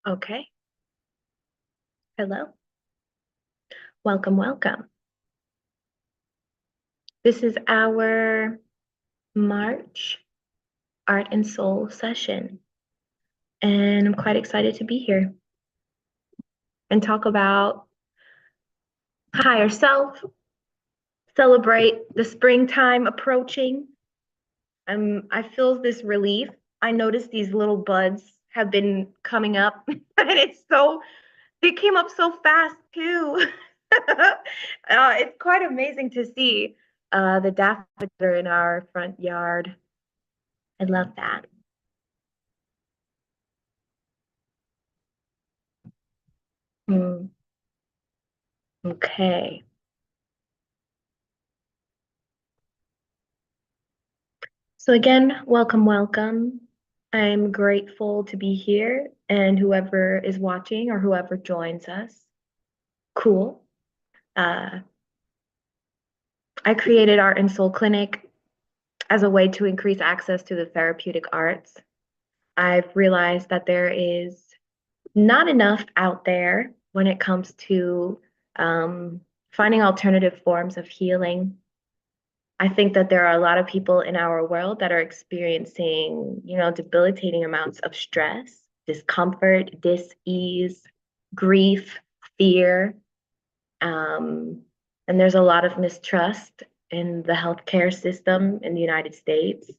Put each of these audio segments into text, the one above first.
Okay. Hello. Welcome, welcome. This is our March Art and Soul session, and I'm quite excited to be here and talk about higher self, celebrate the springtime approaching. I feel this relief. I noticed these little buds have been coming up, and they came up so fast too. It's quite amazing to see the daffodils in our front yard. I love that. Hmm. Okay. So again, welcome, welcome. I'm grateful to be here and whoever is watching or whoever joins us. Cool. Uh, I created Art and Soul Clinic as a way to increase access to the therapeutic arts. I've realized that there is not enough out there when it comes to finding alternative forms of healing. I think that there are a lot of people in our world that are experiencing, debilitating amounts of stress, discomfort, dis-ease, grief, fear. Um, and there's a lot of mistrust in the healthcare system in the United States.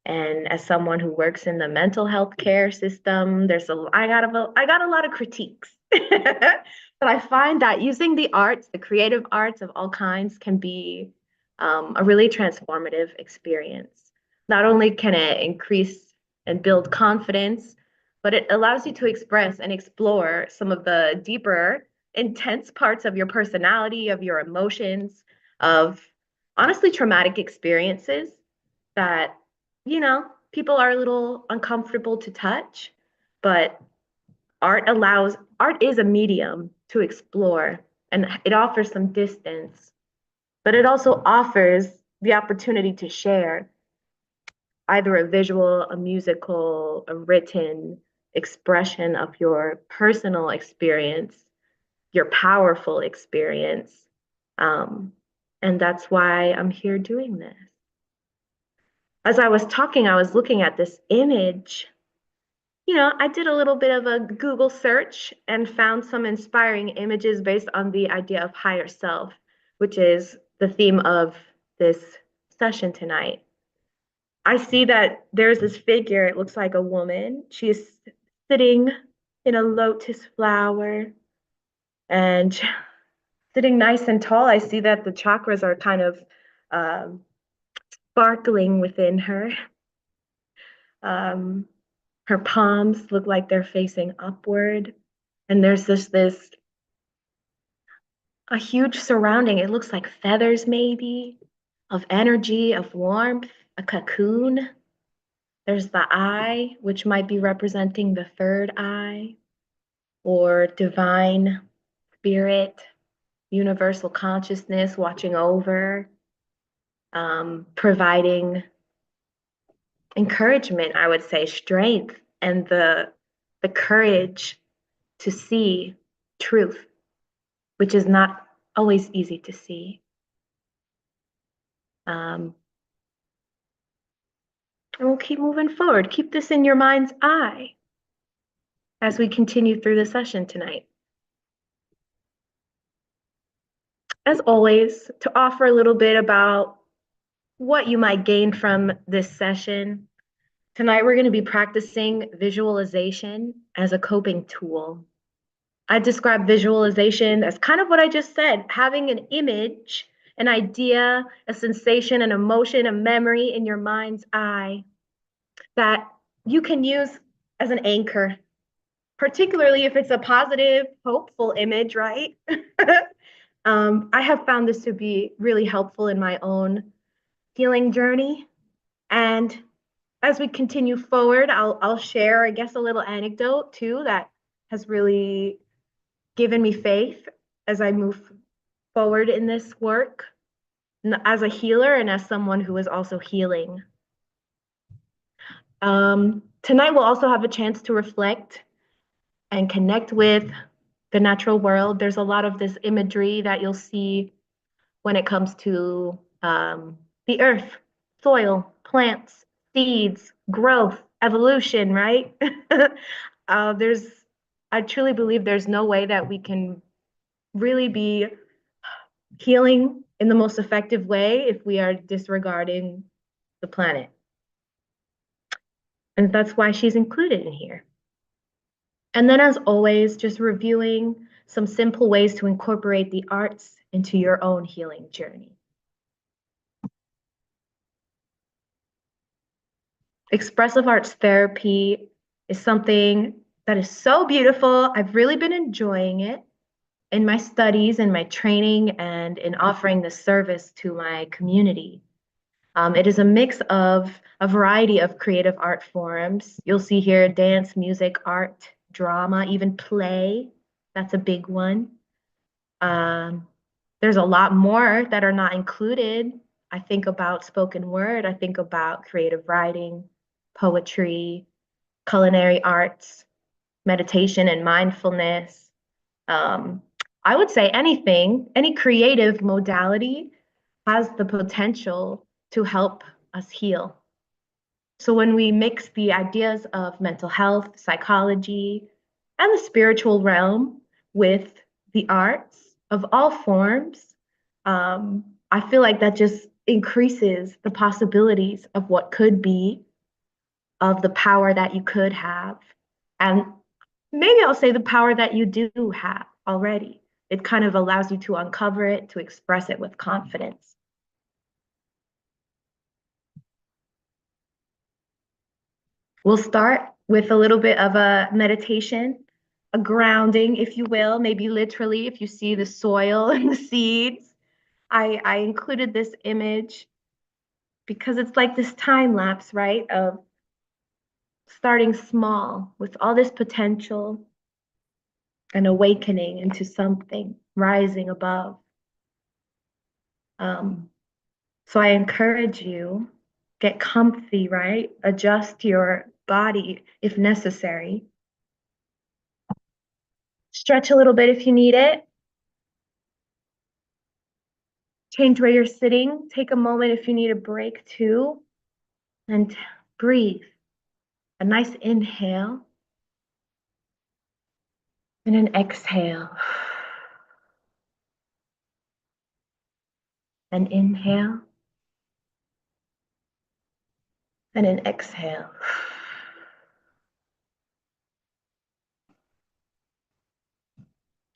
And as someone who works in the mental health care system, I got a lot of critiques. But I find that using the arts, the creative arts of all kinds, can be a really transformative experience. Not only can it increase and build confidence, but it allows you to express and explore some of the deeper, intense parts of your personality, of your emotions, of honestly traumatic experiences that, people are a little uncomfortable to touch, but art is a medium to explore and it offers some distance, but it also offers the opportunity to share either a visual, a musical, a written expression of your personal experience, your powerful experience. Um, and that's why I'm here doing this. As I was talking, I was looking at this image. I did a little bit of a Google search and found some inspiring images based on the idea of higher self, which is the theme of this session tonight. I see that there's this figure, it looks like a woman. She is sitting in a lotus flower and sitting nice and tall. I see that the chakras are kind of um, sparkling within her. Um, Her palms look like they're facing upward. And there's this a huge surrounding. It looks like feathers, maybe, of energy, of warmth, a cocoon. There's the eye, which might be representing the third eye, or divine spirit, universal consciousness watching over, providing encouragement, I would say, strength, and the courage to see truth, which is not always easy to see. Um, and we'll keep moving forward. Keep this in your mind's eye as we continue through the session tonight. As always, to offer a little bit about what you might gain from this session, tonight we're going to be practicing visualization as a coping tool. I describe visualization as kind of what I just said, having an image, an idea, a sensation, an emotion, a memory in your mind's eye that you can use as an anchor, particularly if it's a positive, hopeful image, right? I have found this to be really helpful in my own healing journey. And as we continue forward, I'll share, I guess, a little anecdote too that has really given me faith as I move forward in this work as a healer and as someone who is also healing. Tonight, we'll also have a chance to reflect and connect with the natural world. There's a lot of this imagery that you'll see when it comes to the earth, soil, plants, seeds, growth, evolution, right? There's, I truly believe there's no way that we can really be healing in the most effective way if we are disregarding the planet. And that's why she's included in here. And then, as always, just reviewing some simple ways to incorporate the arts into your own healing journey. Expressive arts therapy is something that is so beautiful. I've really been enjoying it in my studies and my training and in offering this service to my community. It is a mix of a variety of creative art forms. You'll see here dance, music, art, drama, even play. That's a big one. Um, there's a lot more that are not included. I think about spoken word, I think about creative writing, poetry, culinary arts, meditation, and mindfulness. Um, I would say anything, any creative modality has the potential to help us heal. So when we mix the ideas of mental health, psychology, and the spiritual realm with the arts of all forms, I feel like that just increases the possibilities of what could be, of the power that you could have, and maybe I'll say the power that you do have already. It kind of allows you to uncover it, to express it with confidence. We'll start with a little bit of a meditation, a grounding, if you will, maybe literally, if you see the soil and the seeds. I included this image because it's like this time lapse, right? Of starting small with all this potential and awakening into something, rising above. Um, so I encourage you, get comfy, right? Adjust your body if necessary. Stretch a little bit if you need it. Change where you're sitting. Take a moment if you need a break too. And breathe. A nice inhale and an exhale. An inhale and an exhale.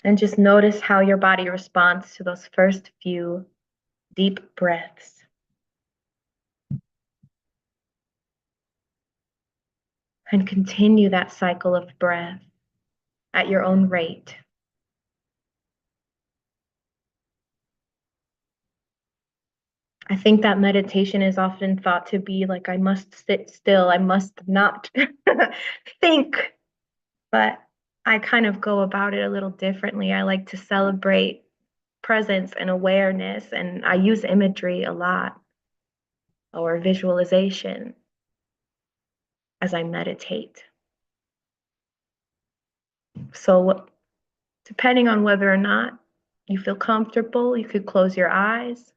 And just notice how your body responds to those first few deep breaths. And continue that cycle of breath at your own rate. I think that meditation is often thought to be like, I must sit still, I must not think. But I kind of go about it a little differently. I like to celebrate presence and awareness, and I use imagery a lot or visualization as I meditate. So, depending on whether or not you feel comfortable, you could close your eyes,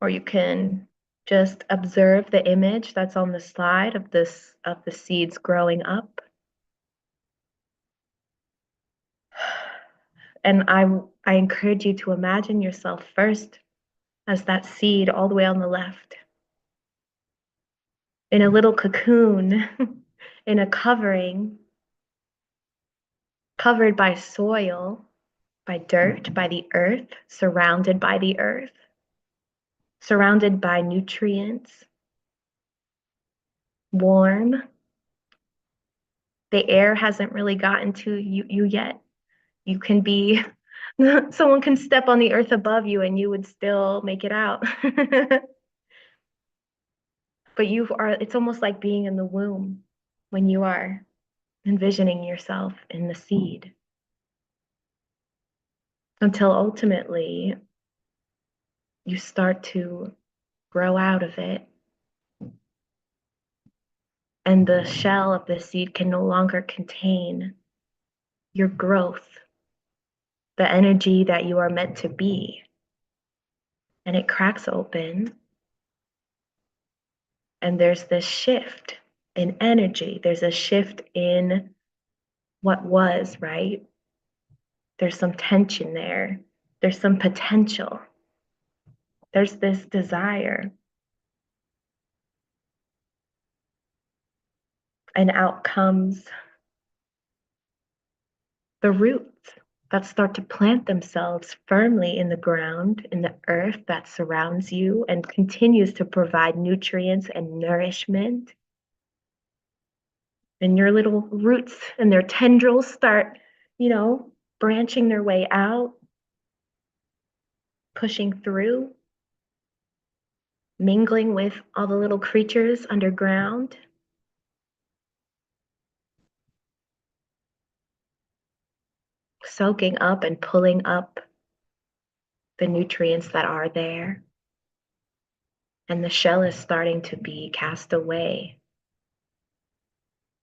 or you can just observe the image that's on the slide of the seeds growing up. And I encourage you to imagine yourself first as that seed all the way on the left, in a little cocoon, in a covering, covered by soil, by dirt, by the earth, surrounded by the earth, surrounded by nutrients, warm. The air hasn't really gotten to you yet. You can be, someone can step on the earth above you and you would still make it out. But you are, it's almost like being in the womb when you are envisioning yourself in the seed, until ultimately you start to grow out of it and the shell of the seed can no longer contain your growth, the energy that you are meant to be. And it cracks open, and there's this shift in energy. There's a shift in what was, right? There's some tension there. There's some potential. There's this desire. And out comes the roots that start to plant themselves firmly in the ground, in the earth that surrounds you and continues to provide nutrients and nourishment. And your little roots and their tendrils start, branching their way out, pushing through, mingling with all the little creatures underground. Soaking up and pulling up the nutrients that are there. And the shell is starting to be cast away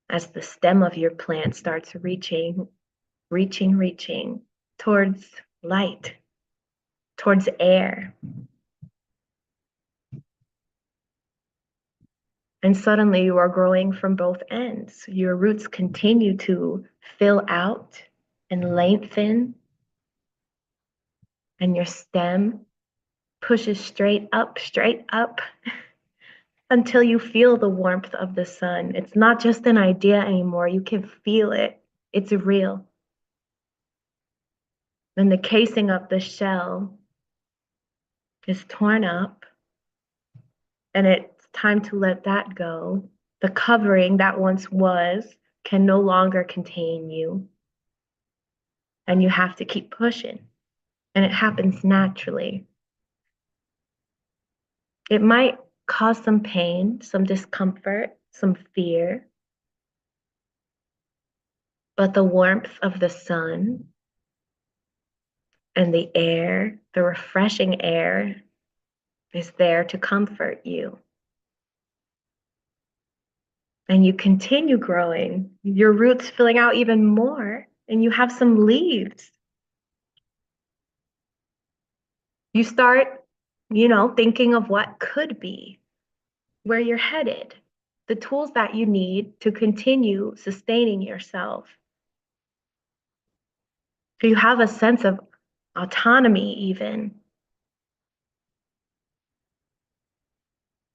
as the stem of your plant starts reaching towards light, towards air. And suddenly you are growing from both ends. Your roots continue to fill out and lengthen, and your stem pushes straight up until you feel the warmth of the sun. It's not just an idea anymore. You can feel it. It's real. And the casing of the shell is torn up, and it's time to let that go. The covering that once was can no longer contain you, and you have to keep pushing, and it happens naturally. It might cause some pain, some discomfort, some fear, but the warmth of the sun and the air, the refreshing air, is there to comfort you. And you continue growing, your roots filling out even more, and you have some leaves. You start, thinking of what could be, where you're headed, the tools that you need to continue sustaining yourself. So you have a sense of autonomy, even,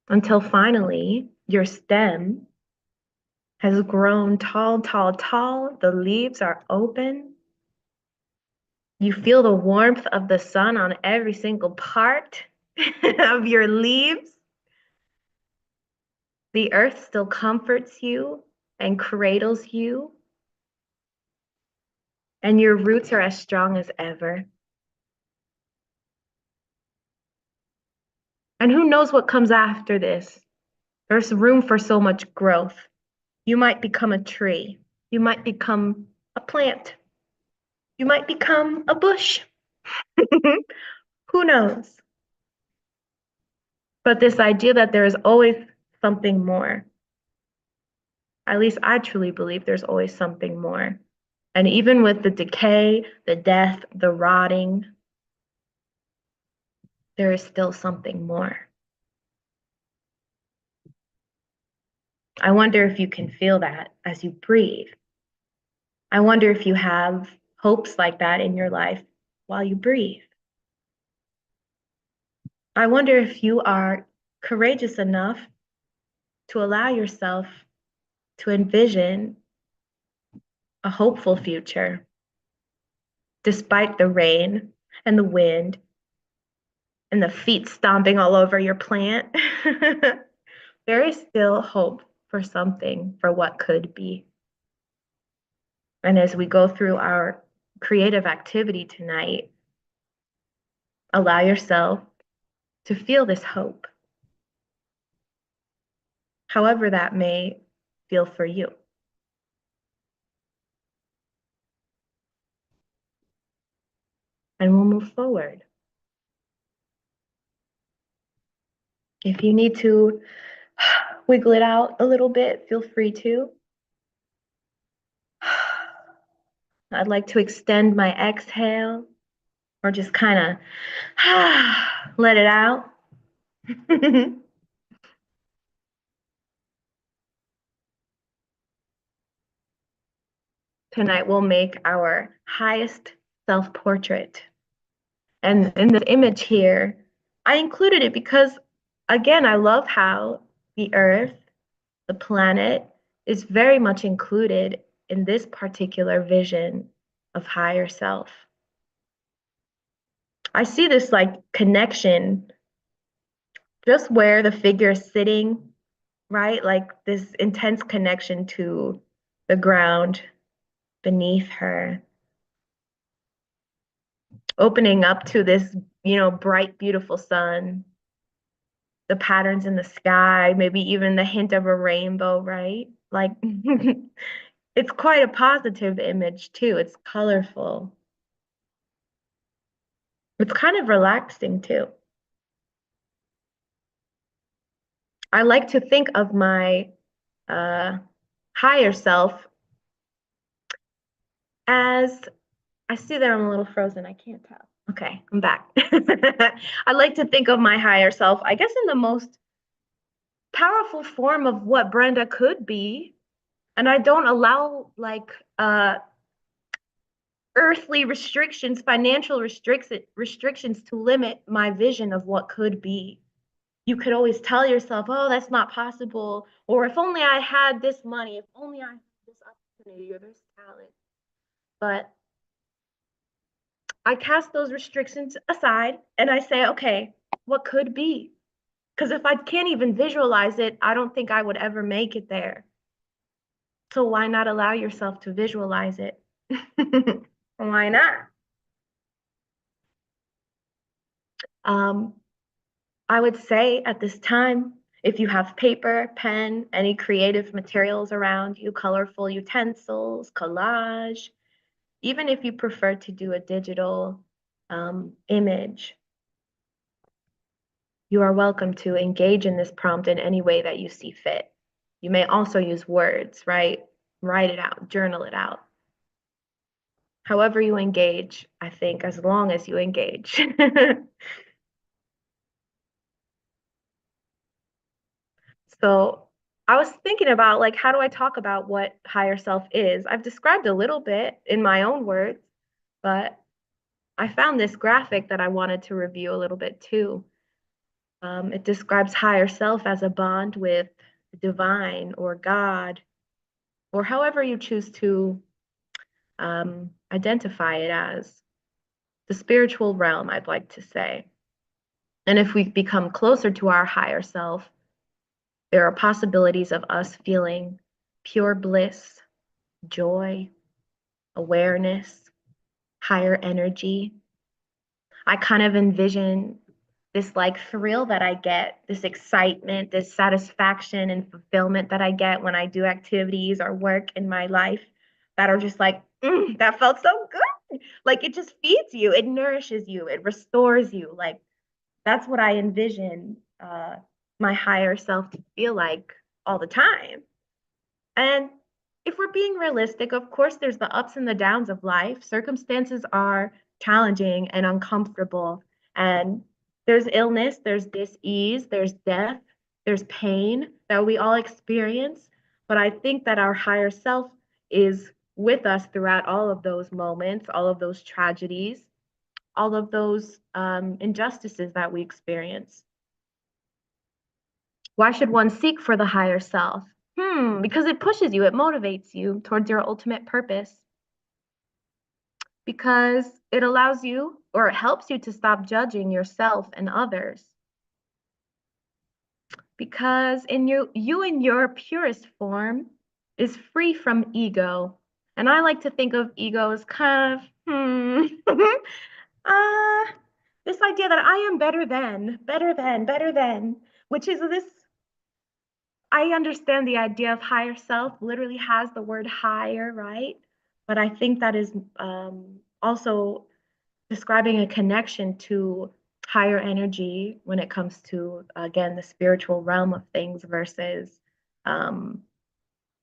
until finally your stem has grown tall. The leaves are open. You feel the warmth of the sun on every single part of your leaves. The earth still comforts you and cradles you, and your roots are as strong as ever. And who knows what comes after this? There's room for so much growth. You might become a tree. You might become a plant. You might become a bush. Who knows? But this idea that there is always something more, at least I truly believe there's always something more. And even with the decay, the death, the rotting, there is still something more. I wonder if you can feel that as you breathe. I wonder if you have hopes like that in your life while you breathe. I wonder if you are courageous enough to allow yourself to envision a hopeful future, despite the rain and the wind and the feet stomping all over your plant. There is still hope for something, for what could be. And as we go through our creative activity tonight, allow yourself to feel this hope, however that may feel for you. And we'll move forward. If you need to Wiggle it out a little bit. Feel free to. I'd like to extend my exhale or just kind of let it out. Tonight we'll make our highest self-portrait. And in this image here, I included it because, again, I love how the earth, the planet, is very much included in this particular vision of higher self. I see this like connection just where the figure is sitting, right? Like this intense connection to the ground beneath her, opening up to this, bright, beautiful sun, the patterns in the sky, maybe even the hint of a rainbow, right? Like it's quite a positive image too. It's colorful. It's kind of relaxing too. I like to think of my uh, higher self as I see that I'm a little frozen. I can't tell. Okay, I'm back. I like to think of my higher self, I guess, in the most powerful form of what Brenda could be. And I don't allow like earthly restrictions, financial restrictions to limit my vision of what could be. You could always tell yourself, oh, that's not possible. Or if only I had this money, if only I had this opportunity or this talent. But I cast those restrictions aside and I say, okay, what could be? Because if I can't even visualize it, I don't think I would ever make it there. So why not allow yourself to visualize it? Why not? Um, I would say at this time, if you have paper, pen, any creative materials around you, colorful utensils, collage, even if you prefer to do a digital image, you are welcome to engage in this prompt in any way that you see fit. You may also use words, right? Write it out, journal it out. However you engage, I think, as long as you engage. So I was thinking about like, how do I talk about what higher self is? I've described a little bit in my own words, but I found this graphic that I wanted to review a little bit too. It describes higher self as a bond with the divine or God, or however you choose to identify it as the spiritual realm, I'd like to say. And if we become closer to our higher self, there are possibilities of us feeling pure bliss, joy, awareness, higher energy. I kind of envision this like thrill that I get, this excitement, this satisfaction and fulfillment that I get when I do activities or work in my life that are just like, that felt so good. Like it just feeds you, it nourishes you, it restores you. Like that's what I envision my higher self to feel like all the time. And if we're being realistic, of course, there's the ups and the downs of life. Circumstances are challenging and uncomfortable. And there's illness, there's dis-ease, there's death, there's pain that we all experience. But I think that our higher self is with us throughout all of those moments, all of those tragedies, all of those injustices that we experience. Why should one seek for the higher self? Because it pushes you, it motivates you towards your ultimate purpose. Because it allows you or it helps you to stop judging yourself and others. Because you in your purest form is free from ego. And I like to think of ego as kind of this idea that I am better than, which is this I understand the idea of higher self literally has the word higher, right? But I think that is also describing a connection to higher energy when it comes to, again, the spiritual realm of things versus, um,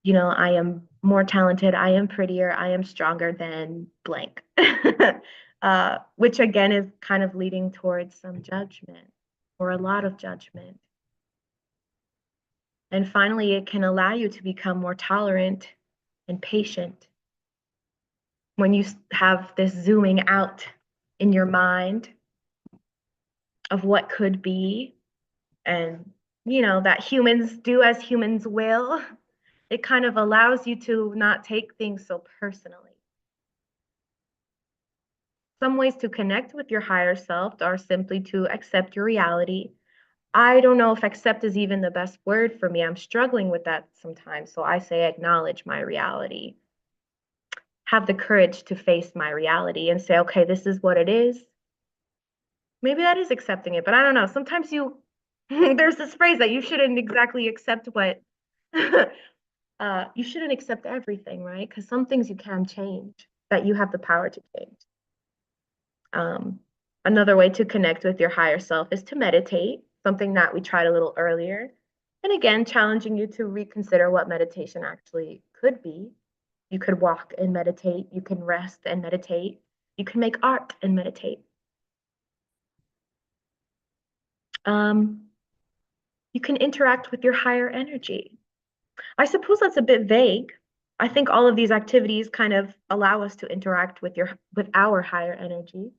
I am more talented, I am prettier, I am stronger than blank. Which again is kind of leading towards some judgment or a lot of judgment. And finally, it can allow you to become more tolerant and patient when you have this zooming out in your mind of what could be, and that humans do as humans will. It kind of allows you to not take things so personally. Some ways to connect with your higher self are simply to accept your reality. I don't know if accept is even the best word for me. I'm struggling with that sometimes. So I say acknowledge my reality. Have the courage to face my reality and say, okay, this is what it is. Maybe that is accepting it, but I don't know. Sometimes there's this phrase that you shouldn't exactly accept what, you shouldn't accept everything, right? Because some things you can change, that you have the power to change. Um, Another way to connect with your higher self is to meditate, something that we tried a little earlier. And again, challenging you to reconsider what meditation actually could be. You could walk and meditate, you can rest and meditate, you can make art and meditate. Um, you can interact with your higher energy. I suppose that's a bit vague. I think all of these activities kind of allow us to interact with our higher energy.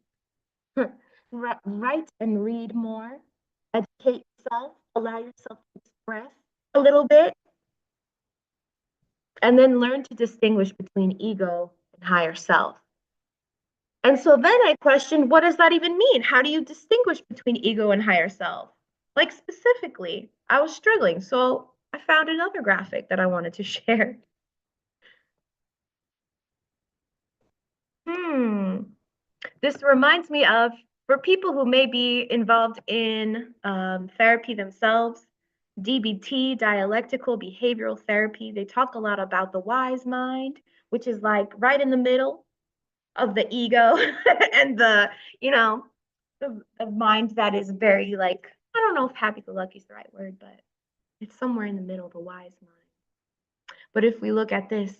Write and read more, educate yourself, allow yourself to express a little bit, and then learn to distinguish between ego and higher self. And so then I questioned, what does that even mean? How do you distinguish between ego and higher self? Like specifically, I was struggling. So I found another graphic that I wanted to share. Hmm. This reminds me of, for people who may be involved in therapy themselves, DBT, dialectical behavioral therapy, they talk a lot about the wise mind, which is like right in the middle of the ego and the mind that is very like, I don't know if happy-go-lucky is the right word, but it's somewhere in the middle, the wise mind. But if we look at this,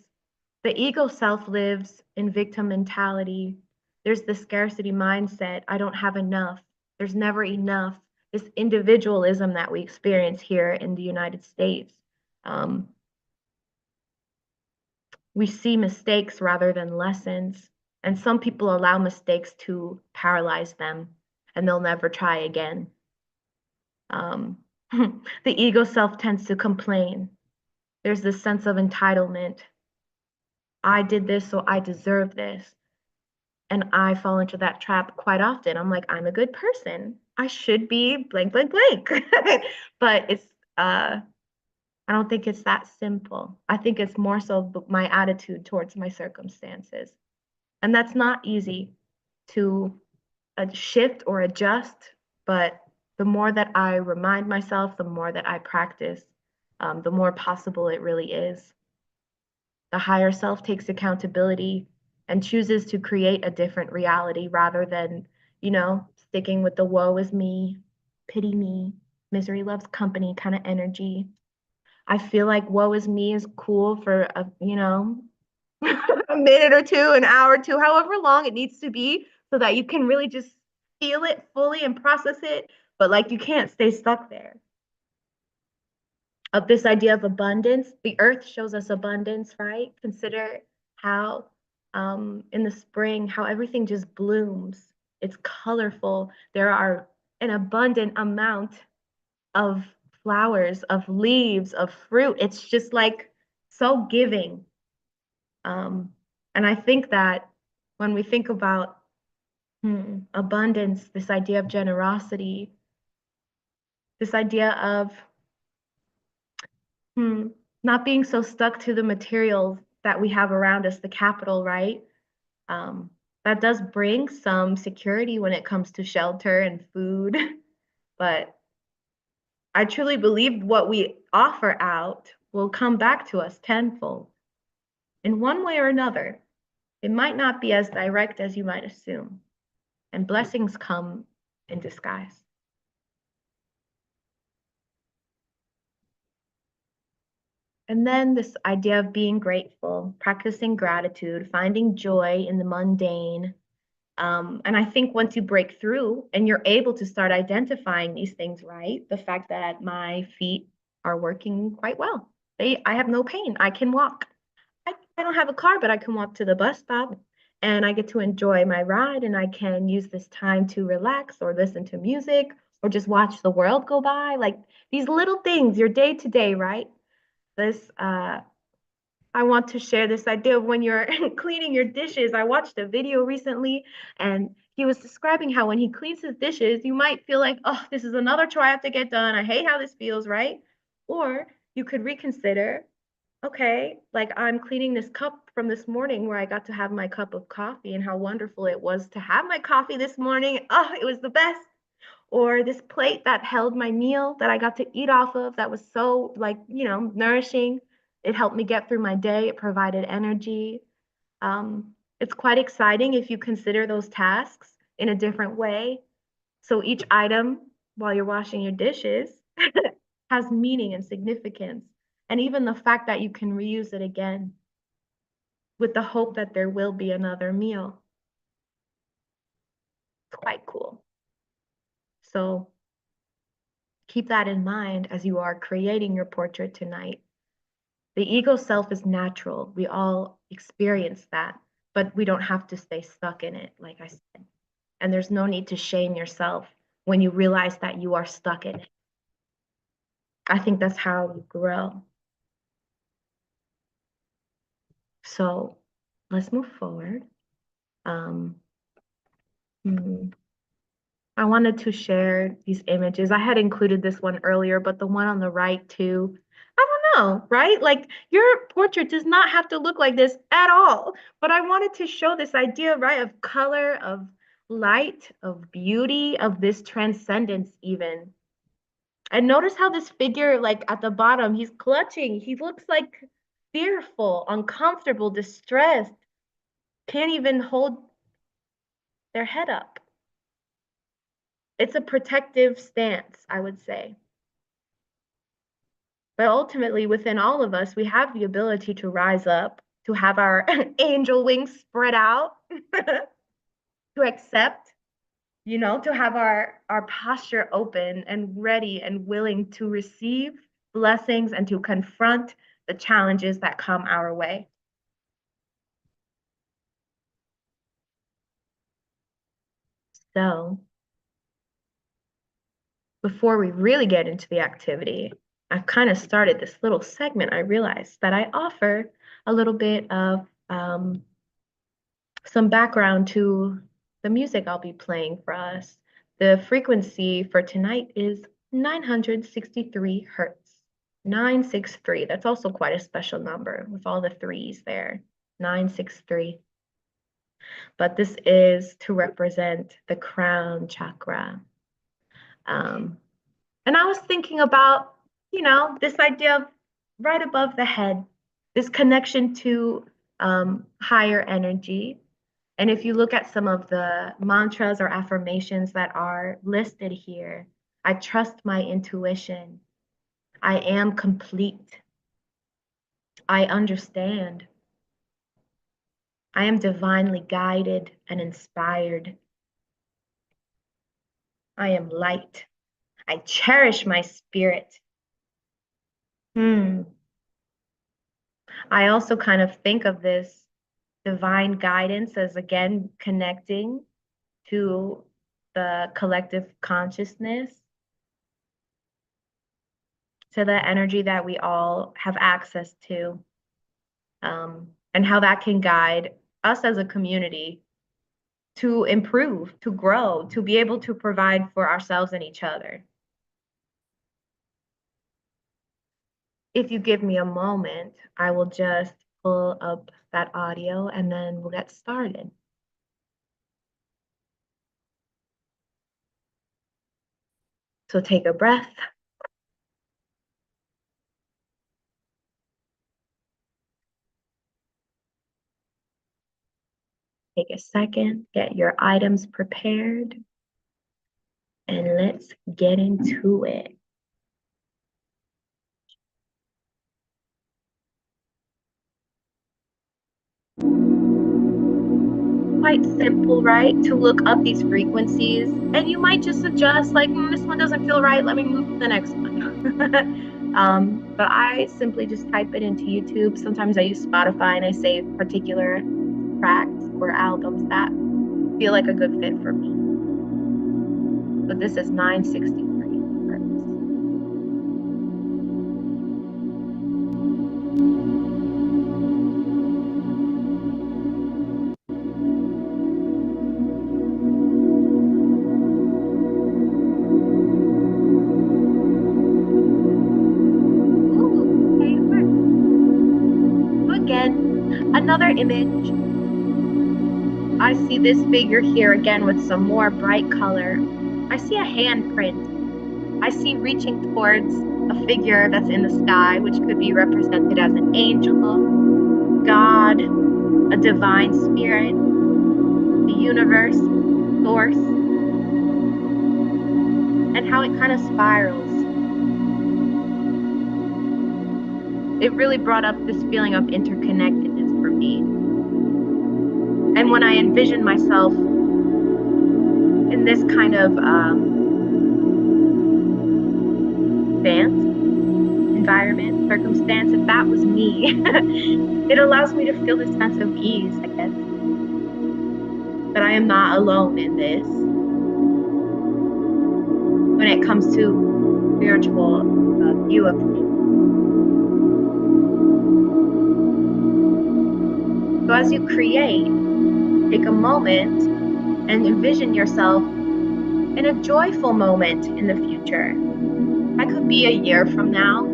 the ego self lives in victim mentality. There's the scarcity mindset. I don't have enough. There's never enough. This individualism that we experience here in the United States. Um, we see mistakes rather than lessons. And some people allow mistakes to paralyze them and they'll never try again. The ego self tends to complain. There's this sense of entitlement. I did this, so I deserve this. And I fall into that trap quite often. I'm like, I'm a good person. I should be blank, blank, blank. But I don't think it's that simple. I think it's more so my attitude towards my circumstances. And that's not easy to shift or adjust. But the more that I remind myself, the more that I practice, the more possible it really is. The higher self takes accountability and chooses to create a different reality rather than, sticking with the woe is me, pity me, misery loves company kind of energy. I feel like woe is me is cool for a minute or two, an hour or two, however long it needs to be, so that you can really just feel it fully and process it. But like you can't stay stuck there. Of this idea of abundance. The earth shows us abundance, right? Consider how in the spring, how everything just blooms. It's colorful. There are an abundant amount of flowers, of leaves, of fruit. It's just like so giving. And I think that when we think about abundance, this idea of generosity, this idea of not being so stuck to the materials that we have around us, the capital, right? Um, that does bring some security when it comes to shelter and food. But I truly believe what we offer out will come back to us tenfold in one way or another. It might not be as direct as you might assume. And blessings come in disguise. And then this idea of being grateful, practicing gratitude, finding joy in the mundane. And I think once you break through and you're able to start identifying these things, right? The fact that my feet are working quite well. I have no pain. I can walk. I don't have a car, but I can walk to the bus stop and I get to enjoy my ride and I can use this time to relax or listen to music or just watch the world go by. Like these little things, your day to day, right? This I want to share this idea of when you're cleaning your dishes. I watched a video recently and he was describing how when he cleans his dishes, you might feel like, oh, this is another chore I have to get done. I hate how this feels, right? Or you could reconsider, okay, like I'm cleaning this cup from this morning where I got to have my cup of coffee and how wonderful it was to have my coffee this morning. Oh, it was the best. Or this plate that held my meal that I got to eat off of that was so like, nourishing. It helped me get through my day. It provided energy. It's quite exciting if you consider those tasks in a different way. So each item while you're washing your dishes has meaning and significance. And even the fact that you can reuse it again with the hope that there will be another meal. It's quite cool. So keep that in mind as you are creating your portrait tonight. The ego self is natural. We all experience that, but we don't have to stay stuck in it, like I said. And there's no need to shame yourself when you realize that you are stuck in it. I think that's how you grow. So let's move forward. Um, hmm. I wanted to share these images. I had included this one earlier, but the one on the right too. I don't know, right? Like your portrait does not have to look like this at all. But I wanted to show this idea, right, of color, of light, of beauty, of this transcendence, even. And notice how this figure, like at the bottom, he's clutching. He looks like fearful, uncomfortable, distressed, can't even hold their head up. It's a protective stance, I would say. But ultimately, within all of us, we have the ability to rise up, to have our angel wings spread out, to accept, to have our posture open and ready and willing to receive blessings and to confront the challenges that come our way. So, before we really get into the activity, I've kind of started this little segment. I realized that I offer a little bit of some background to the music I'll be playing for us. The frequency for tonight is 963 hertz. 963. That's also quite a special number with all the threes there. 963. But this is to represent the crown chakra. Um, and I was thinking about, this idea of right above the head, this connection to higher energy. And if you look at some of the mantras or affirmations that are listed here, I trust my intuition. I am complete. I understand. I am divinely guided and inspired. I am light. I cherish my spirit. Hmm. I also kind of think of this divine guidance as again connecting to the collective consciousness, to the energy that we all have access to, and how that can guide us as a community to improve, to grow, to be able to provide for ourselves and each other. If you give me a moment, I will just pull up that audio and then we'll get started. So take a breath. Take a second, get your items prepared. and let's get into it. Quite simple, right? To look up these frequencies, and you might just adjust, like, this one doesn't feel right, let me move to the next one. But I simply just type it into YouTube. Sometimes I use Spotify and I save particular tracks or albums that feel like a good fit for me. But this is 963 hertz. Ooh, okay, it works. So again, another image. I see this figure here again with some more bright color. I see a handprint. I see reaching towards a figure that's in the sky, which could be represented as an angel, God, a divine spirit, the universe, source, and how it kind of spirals. It really brought up this feeling of interconnectedness for me. And when I envision myself in this kind of dance, environment, circumstance, if that was me, it allows me to feel this sense of ease, I guess. That I am not alone in this. When it comes to spiritual view of things. So as you create, take a moment and envision yourself in a joyful moment in the future. That could be a year from now.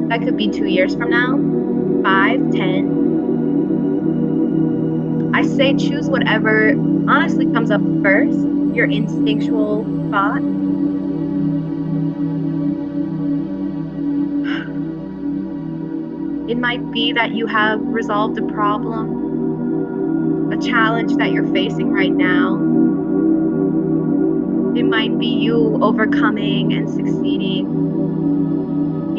That could be 2 years from now, 5, 10. I say choose whatever honestly comes up first, your instinctual thought. It might be that you have resolved a problem, a challenge that you're facing right now. It might be you overcoming and succeeding,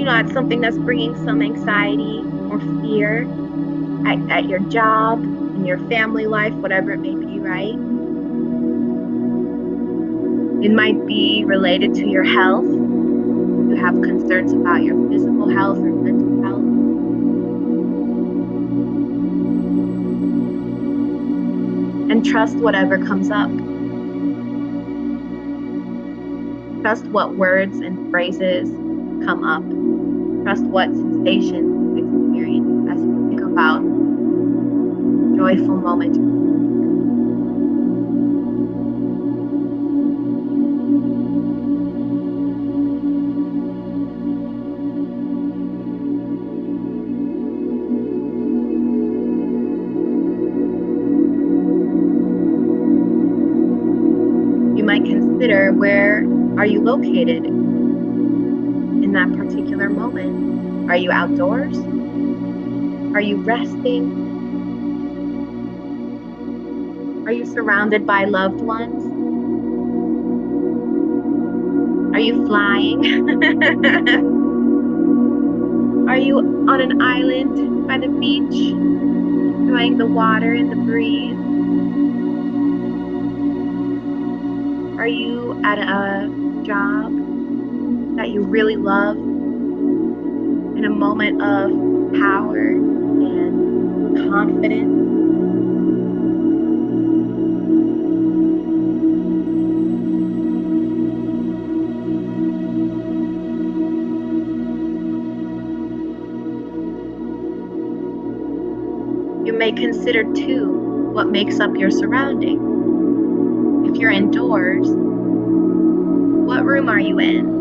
at something that's bringing some anxiety or fear at your job, in your family life, whatever it may be, right? It might be related to your health. You have concerns about your physical health or mental health. And trust whatever comes up. Trust what words and phrases come up. Trust what sensations you experience as you think about joyful moment. You might consider, where are you located in that particular moment? Are you outdoors? Are you resting? Are you surrounded by loved ones? Are you flying? Are you on an island by the beach, enjoying the water and the breeze? Are you at a job that you really love, in a moment of power and confidence? You may consider too what makes up your surrounding. If you're indoors, what room are you in?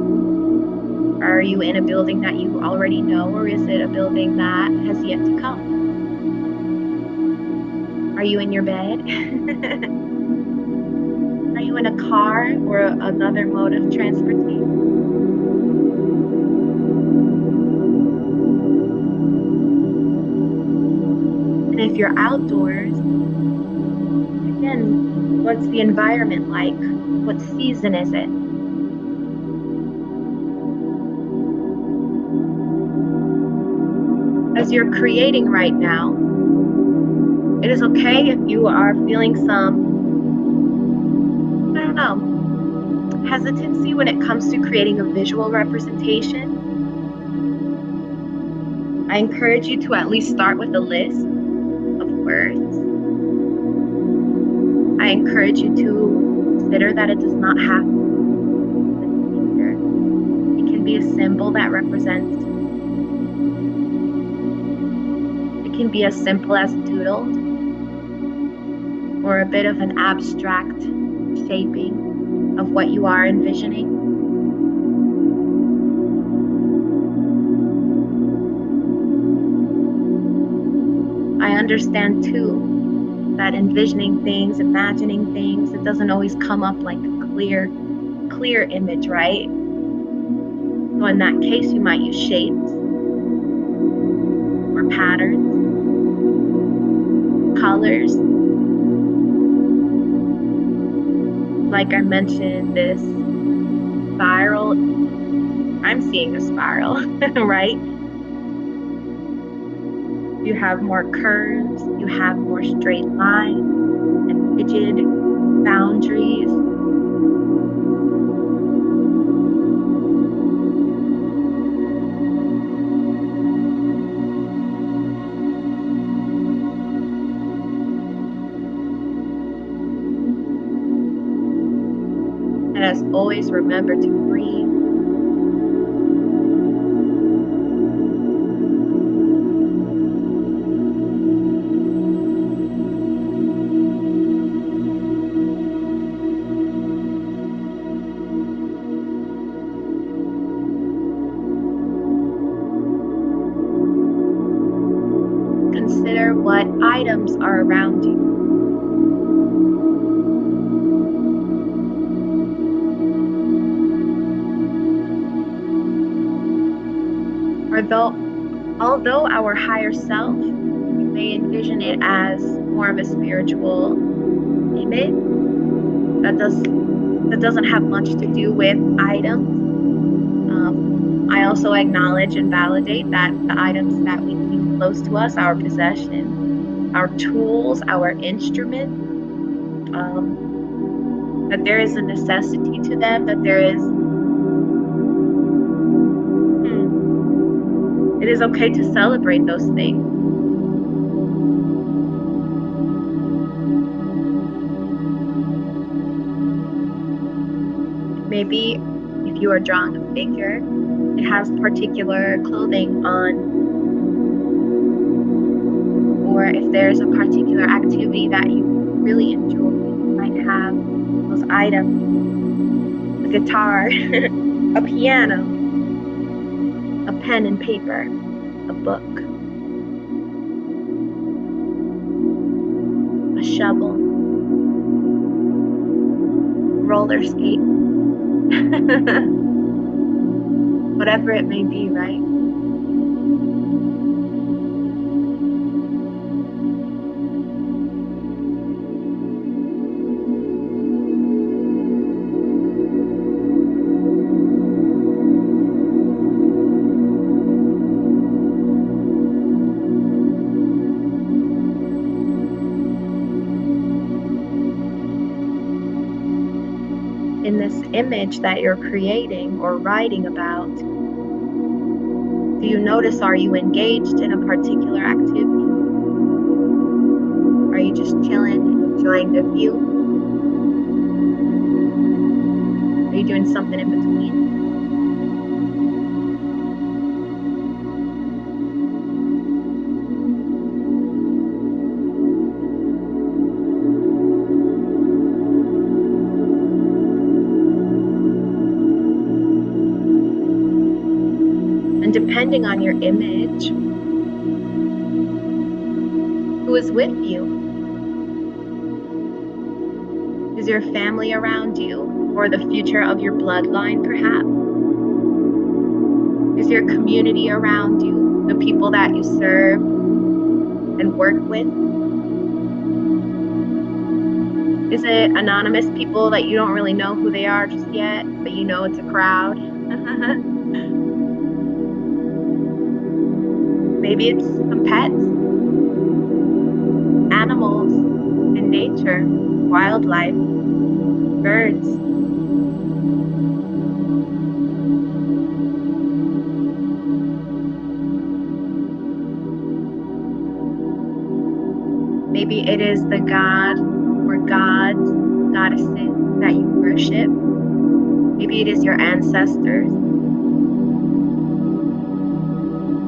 Are you in a building that you already know, or is it a building that has yet to come? Are you in your bed? Are you in a car or another mode of transportation? And if you're outdoors, Again, what's the environment like? What season is it? As you're creating right now, it is okay if you are feeling some, I don't know, hesitancy when it comes to creating a visual representation. I encourage you to at least start with a list of words. I encourage you to consider that it does not have to be a figure. It can be a symbol that represents. It can be as simple as doodled or a bit of an abstract shaping of what you are envisioning. I understand too that envisioning things, imagining things, it doesn't always come up like a clear image, right? So in that case, you might use shapes or patterns, colors. Like I mentioned, this spiral, I'm seeing a spiral, right? You have more curves, you have more straight lines and rigid boundaries. And as always, remember to breathe. Consider what items are around you. Although our higher self, you may envision it as more of a spiritual image that doesn't have much to do with items. I also acknowledge and validate that the items that we keep close to us, our possessions, our tools, our instruments, that there is a necessity to them, that there is, it is okay to celebrate those things. Maybe if you are drawing a figure, it has particular clothing on, or if there's a particular activity that you really enjoy, you might have those items, a guitar, a piano, a pen and paper, a book, a shovel, roller skate, whatever it may be, right? In this image that you're creating or writing about, do you notice, are you engaged in a particular activity? Are you just chilling and enjoying the view? Are you doing something in between? And depending on your image, who is with you? Is your family around you, or the future of your bloodline, perhaps? Is your community around you, the people that you serve and work with? Is it anonymous people that you don't really know who they are just yet, but you know it's a crowd? Maybe it's some pets, animals in nature, wildlife, birds. Maybe it is the god or gods, goddesses that you worship. Maybe it is your ancestors.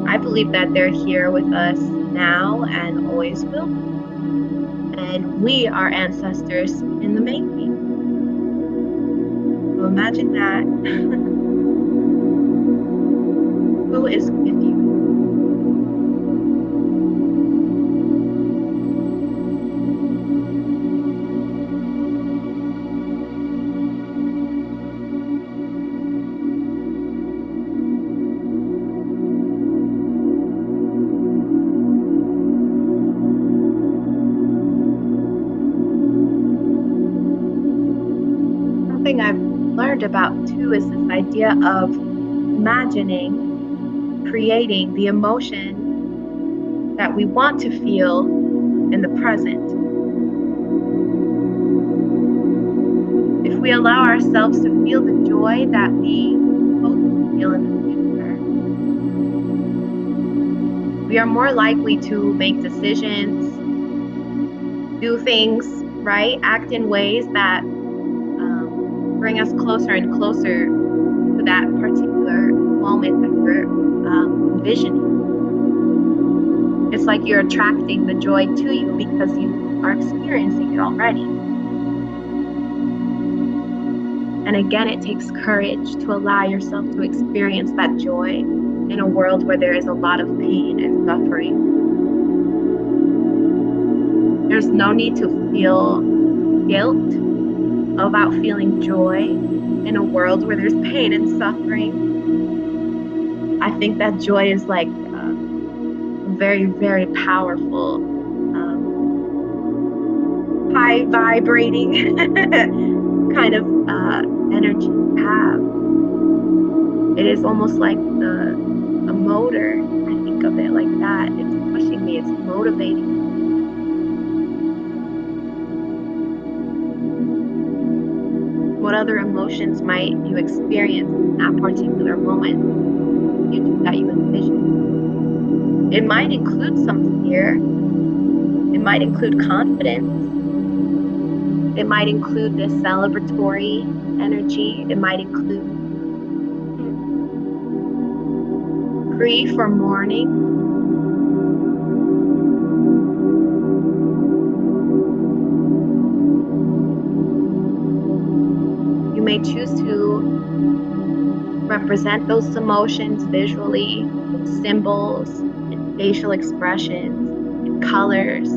I believe that they're here with us now and always will be. And we are ancestors in the making. So imagine that. Who is with you? Something I've learned about too is this idea of imagining, creating the emotion that we want to feel in the present. If we allow ourselves to feel the joy that we hope to feel in the future, we are more likely to make decisions, do things, right? Act in ways that bring us closer and closer to that particular moment that we're envisioning. It's like you're attracting the joy to you because you are experiencing it already. And again, it takes courage to allow yourself to experience that joy in a world where there is a lot of pain and suffering. There's no need to feel guilt about feeling joy in a world where there's pain and suffering. I think that joy is like very, very powerful, high vibrating kind of energy to have. It is almost like a motor. I think of it like that. It's pushing me, it's motivating me. What other emotions might you experience in that particular moment that you envision? It might include some fear. It might include confidence. It might include this celebratory energy. It might include grief or mourning. You may choose to represent those emotions visually, with symbols, and facial expressions, and colors.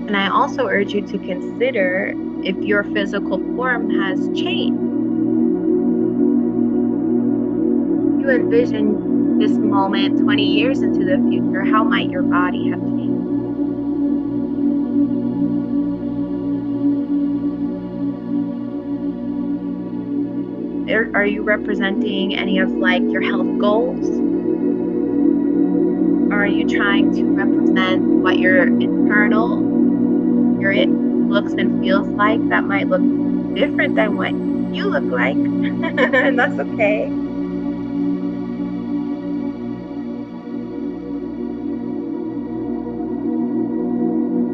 And I also urge you to consider if your physical form has changed. You envision this moment 20 years into the future, how might your body have changed? Are you representing any of like your health goals? Or are you trying to represent what your internal, your it looks and feels like that might look different than what you look like? And that's okay.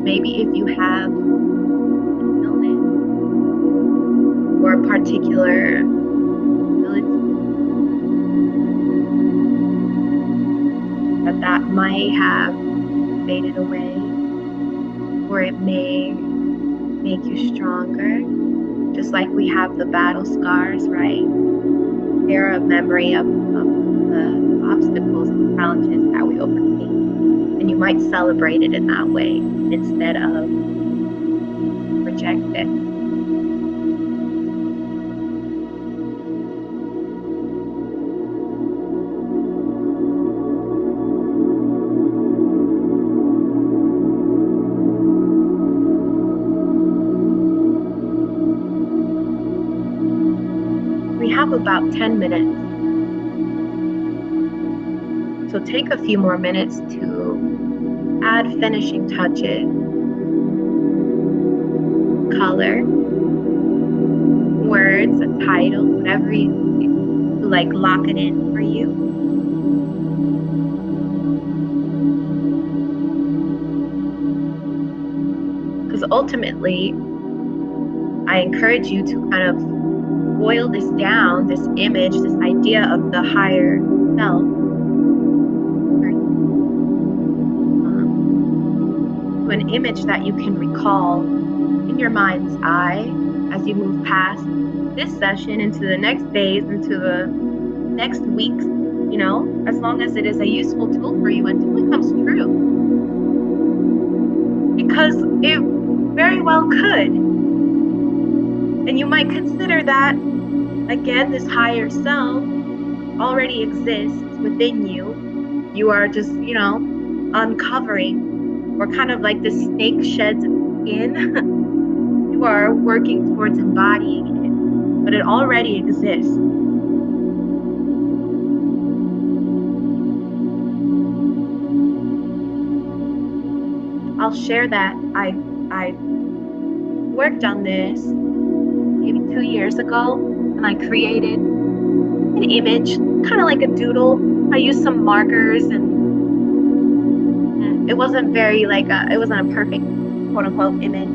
Maybe if you have an illness or a particular ability, that might have faded away, or it may make you stronger. Just like we have the battle scars, right? They're a memory of the obstacles and challenges that we overcame. And you might celebrate it in that way instead of project it. We have about 10 minutes. So take a few more minutes to add finishing touches, color, words, a title, whatever you like, lock it in for you. Because ultimately, I encourage you to kind of boil this down, this image, this idea of the higher self, to an image that you can recall in your mind's eye as you move past this session into the next days, into the next weeks, you know, as long as it is a useful tool for you until it comes true. Because it very well could. And you might consider that, again, this higher self already exists within you. You are just, you know, uncovering, or kind of like the snake sheds skin. You are working towards embodying it, but it already exists. I'll share that I worked on this maybe 2 years ago, and I created an image, kind of like a doodle. I used some markers, and it wasn't very like it wasn't a perfect quote unquote image,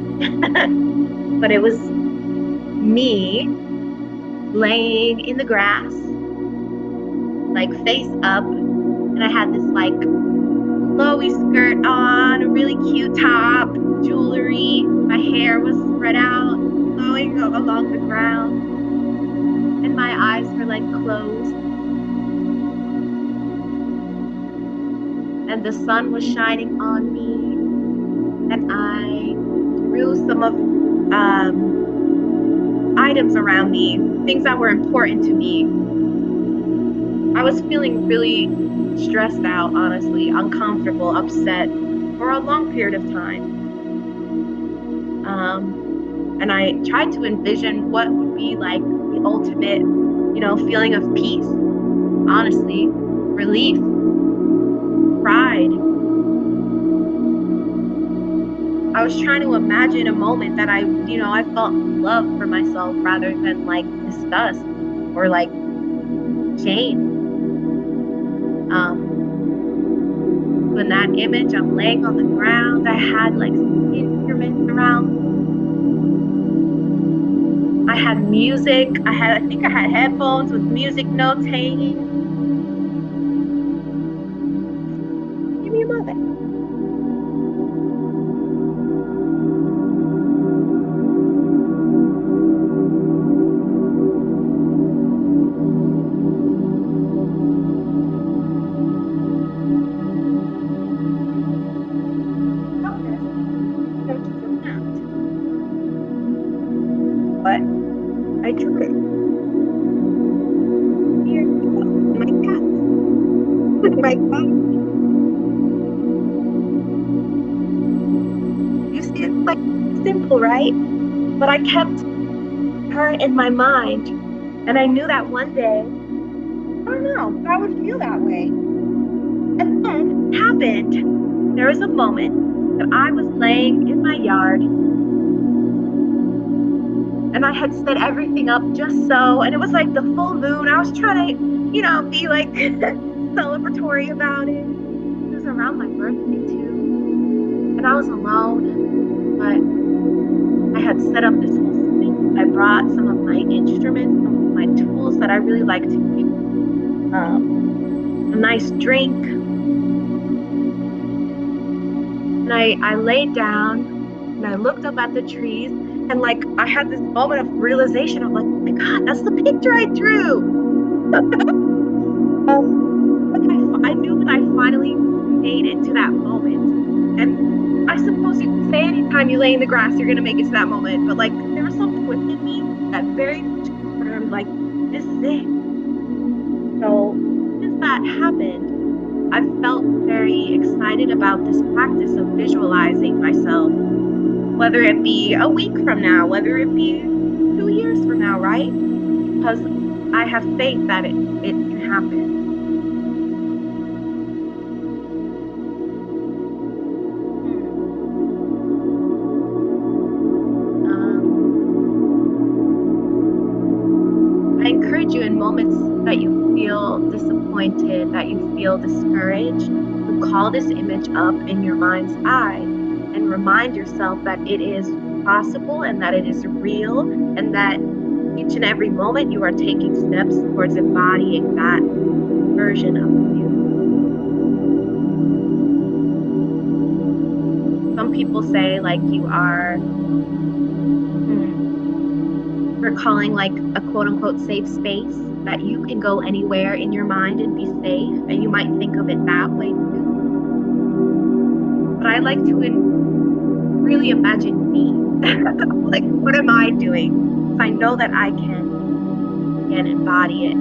but it was me laying in the grass, like face up, and I had this like flowy skirt on, a really cute top, jewelry. My hair was spread out, flowing along the ground, and my eyes were like closed. And the sun was shining on me, and I drew some of items around me, things that were important to me. I was feeling really stressed out, honestly, uncomfortable, upset for a long period of time. And I tried to envision what would be like the ultimate, you know, feeling of peace, honestly, relief, pride. I was trying to imagine a moment that I felt love for myself rather than like disgust or like shame. In that image, I'm laying on the ground. I had like some instruments around. I had music. I think I had headphones with music notes hanging. Give me a moment. But I drew it. Here you go. My cat. My cat. You see, it's like simple, right? But I kept her in my mind. And I knew that one day, I don't know, I would feel that way. And then it happened. There was a moment that I was laying in my yard, and I had set everything up just so, and it was like the full moon. I was trying to, you know, be like celebratory about it. It was around my birthday too. And I was alone, but I had set up this whole space. I brought some of my instruments, some of my tools that I really like to use, a nice drink. And I laid down and I looked up at the trees, and like I had this moment of realization of like, oh my God, that's the picture I drew. I knew when I finally made it to that moment. And I suppose you could say anytime you lay in the grass, you're gonna make it to that moment. But like there was something within me that very much confirmed, like, this is it. So since that happened, I've felt very excited about this practice of visualizing myself, whether it be a week from now, whether it be 2 years from now, right? Because I have faith that it can happen. Hmm. Um, I encourage you in moments that you feel disappointed, that you feel discouraged, to call this image up in your mind's eye and remind yourself that it is possible and that it is real and that each and every moment you are taking steps towards embodying that version of you. Some people say like you are hmm, recalling like a quote unquote safe space, that you can go anywhere in your mind and be safe. And you might think of it that way too. But I like to really imagine me. Like, what am I doing? So I know that I can, again, embody it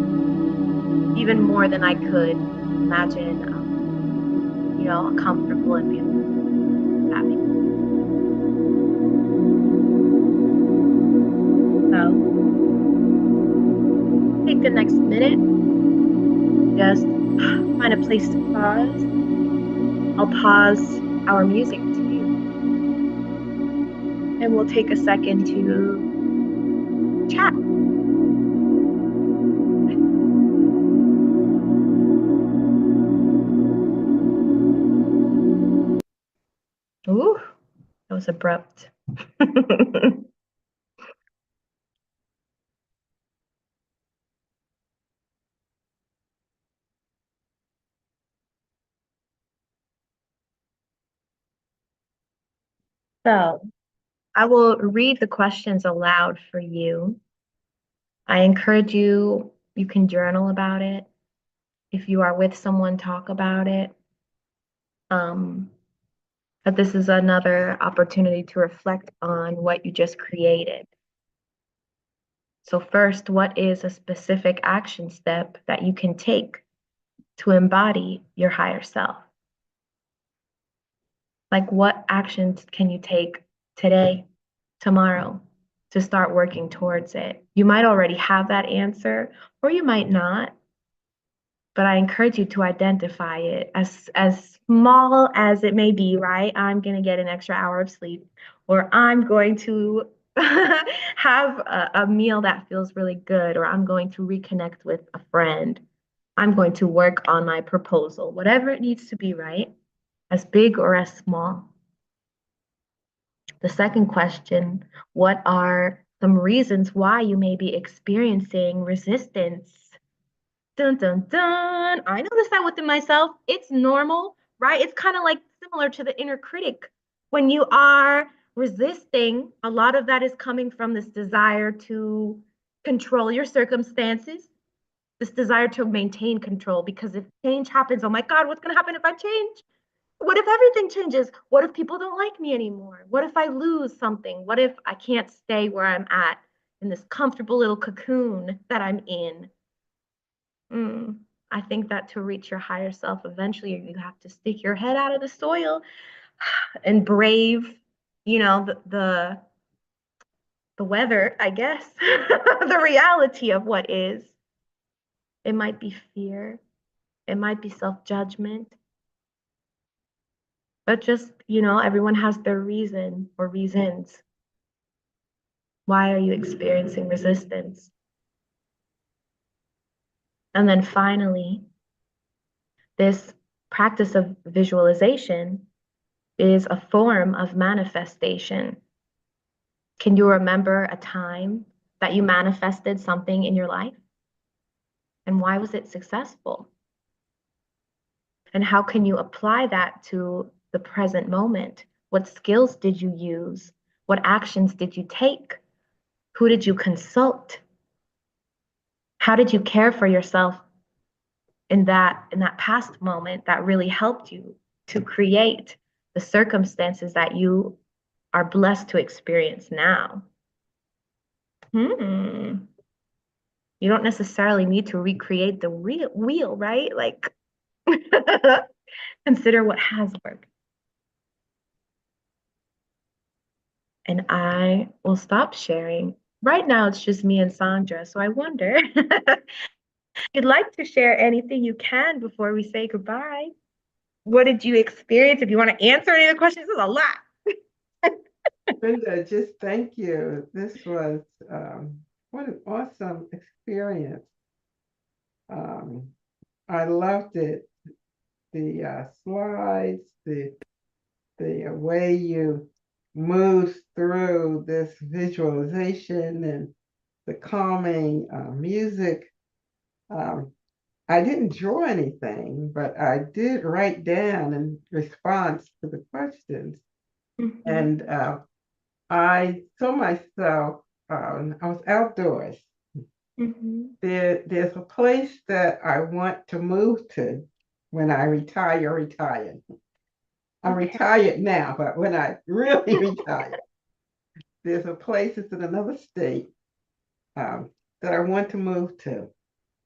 even more than I could imagine, a comfortable and beautiful that makes so take the next minute, just find a place to pause. I'll pause our music too, and we'll take a second to chat. Ooh, that was abrupt. So I will read the questions aloud for you. I encourage you, you can journal about it. If you are with someone, talk about it. Um, but this is another opportunity to reflect on what you just created. So, first, what is a specific action step that you can take to embody your higher self? Like, what actions can you take today, tomorrow, to start working towards it? You might already have that answer, or you might not, but I encourage you to identify it as small as it may be, right? I'm going to get an extra hour of sleep, or I'm going to have a meal that feels really good, or I'm going to reconnect with a friend. I'm going to work on my proposal, whatever it needs to be, right? As big or as small. The second question, what are some reasons why you may be experiencing resistance? Dun dun dun. I noticed that within myself. It's normal, right? It's kind of like similar to the inner critic. When you are resisting, a lot of that is coming from this desire to control your circumstances, this desire to maintain control. Because if change happens, oh my God, what's going to happen if I change? What if everything changes? What if people don't like me anymore? What if I lose something? What if I can't stay where I'm at in this comfortable little cocoon that I'm in? Mm, I think that to reach your higher self, eventually you have to stick your head out of the soil and brave, the weather, I guess, the reality of what is. It might be fear, it might be self-judgment, but just, everyone has their reason or reasons. Why are you experiencing resistance? And then finally, this practice of visualization is a form of manifestation. Can you remember a time that you manifested something in your life? And why was it successful? And how can you apply that to the present moment? What skills did you use? What actions did you take? Who did you consult? How did you care for yourself in that past moment that really helped you? to create the circumstances that you are blessed to experience now. You don't necessarily need to recreate the wheel, right? Like, consider what has worked. And I will stop sharing. Right now, it's just me and Sandra. So I wonder if you'd like to share anything you can before we say goodbye. What did you experience? If you want to answer any of the questions, there's a lot. Brenda, just thank you. This was what an awesome experience. Um, I loved it. The slides, the way you moved through this visualization and the calming music. Um, I didn't draw anything, but I did write down in response to the questions. Mm-hmm. And I saw myself, I was outdoors. Mm-hmm. There's a place that I want to move to when I retire. I'm Okay. retired now, but when I really retire, there's a place, it's in another state, that I want to move to.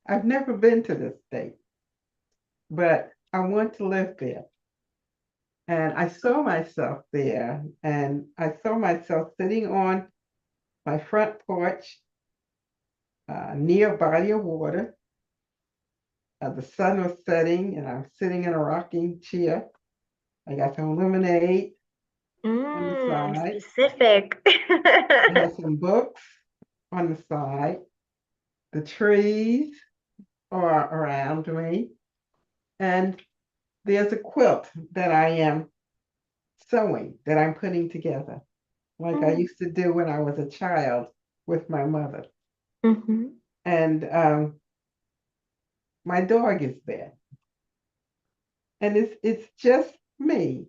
I've never been to this state, but I want to live there. And I saw myself there, and I saw myself sitting on my front porch near a body of water. The sun was setting, and I'm sitting in a rocking chair. I got some lemonade on the side. Specific. I had some books on the side. The trees are around me, and there's a quilt that I am sewing, that I'm putting together, like I Mm. used to do when I was a child with my mother. Mm-hmm. And my dog is there, and it's just me.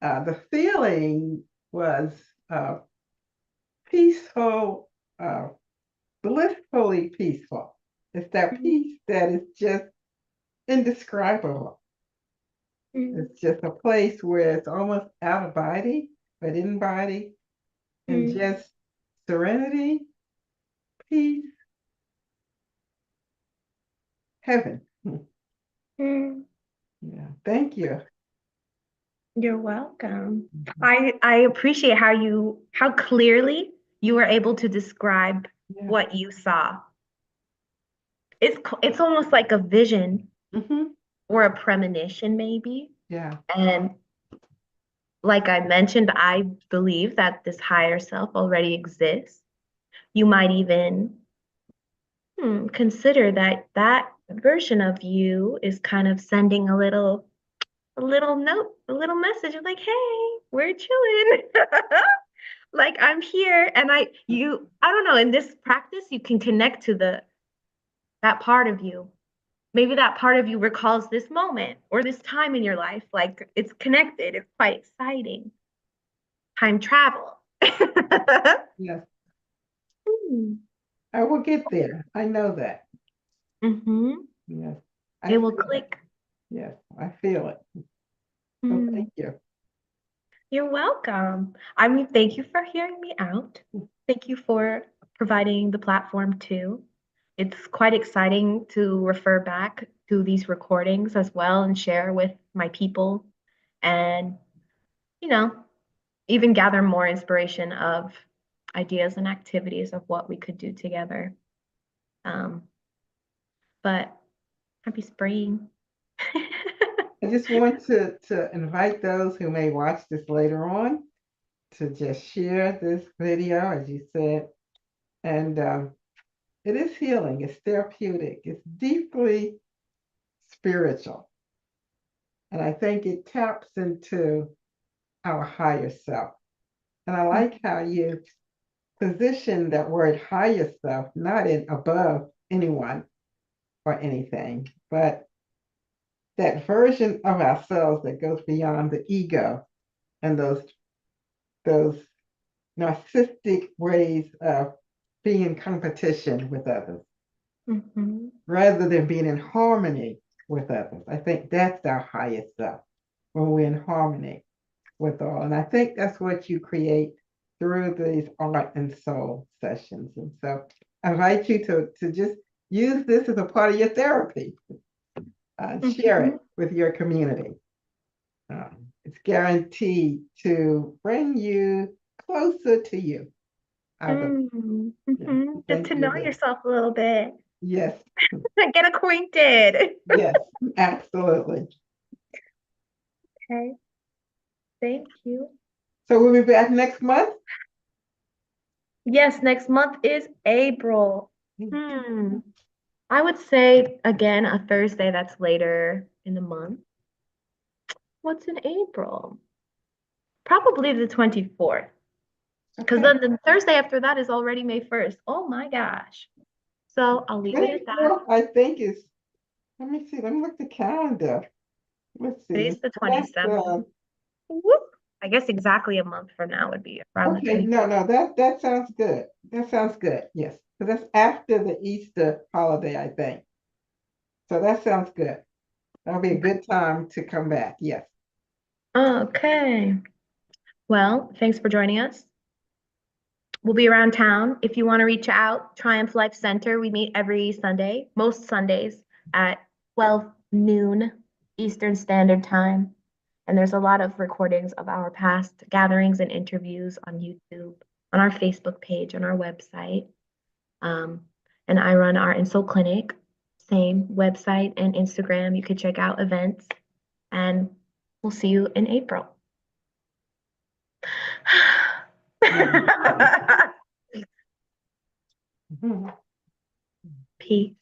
The feeling was uh, peaceful, uh, blissfully peaceful. It's that peace that is just indescribable. Mm-hmm. It's just a place where it's almost out of body, but in body, and just serenity, peace, heaven. Mm-hmm. Yeah, thank you. You're welcome. Mhm. I appreciate how clearly you were able to describe Yeah. what you saw. It's almost like a vision Hmm. or a premonition maybe. Yeah. And like I mentioned, I believe that this higher self already exists. You might even consider that that version of you is kind of sending a little note, a little message of like, hey, we're chilling. Like I'm here and I don't know, in this practice you can connect to the that part of you. Maybe that part of you recalls this moment or this time in your life. Like it's connected. It's quite exciting. Time travel. Yes. Hmm. I will get there. I know that. Mm-hmm. Yes. I It will feel it. click. Yes. I feel it. So Mm. thank you. You're welcome. I mean, thank you for hearing me out. Thank you for providing the platform too. It's quite exciting to refer back to these recordings as well and share with my people and, you know, even gather more inspiration of ideas and activities of what we could do together. Um, but happy spring. I just want to invite those who may watch this later on to just share this video, as you said. And it is healing, it's therapeutic, it's deeply spiritual. And I think it taps into our higher self. And I like how you position that word higher self, not in above anyone or anything, but that version of ourselves that goes beyond the ego and those narcissistic ways of being in competition with others Mm-hmm. rather than being in harmony with others. I think that's our highest self. when we're in harmony with all. And I think that's what you create through these art and soul sessions. And so I invite you to just use this as a part of your therapy. Share Mhm. it with your community. It's guaranteed to bring you closer to you. I believe. Mm, Yeah, I Get think to you're know good. yourself a little bit. Yes, Get acquainted. yes, absolutely. Okay, thank you. So we'll be back next month. Yes, next month is April. I would say again a Thursday that's later in the month. What's in April? Probably the 24th. Because Okay. then the Thursday after that is already May 1st. Oh my gosh. So I'll leave it at that. 24th, I think is, let me see, let me look at the calendar. Let's see. Today's the That's 27th. Whoop. I guess exactly a month from now would be around the okay. 20th. No, that sounds good. That sounds good. Yes, because that's after the Easter holiday, I think. So that sounds good. That'll be a good time to come back. Yes. Okay. Well, thanks for joining us. We'll be around town. If you want to reach out, Triumph Life Center, we meet every Sunday, most Sundays at 12 noon Eastern Standard Time. And there's a lot of recordings of our past gatherings and interviews on YouTube, on our Facebook page, on our website. Um, and I run Art and Soul Clinic, same website and Instagram. You could check out events, and we'll see you in April. Mhm. Peace.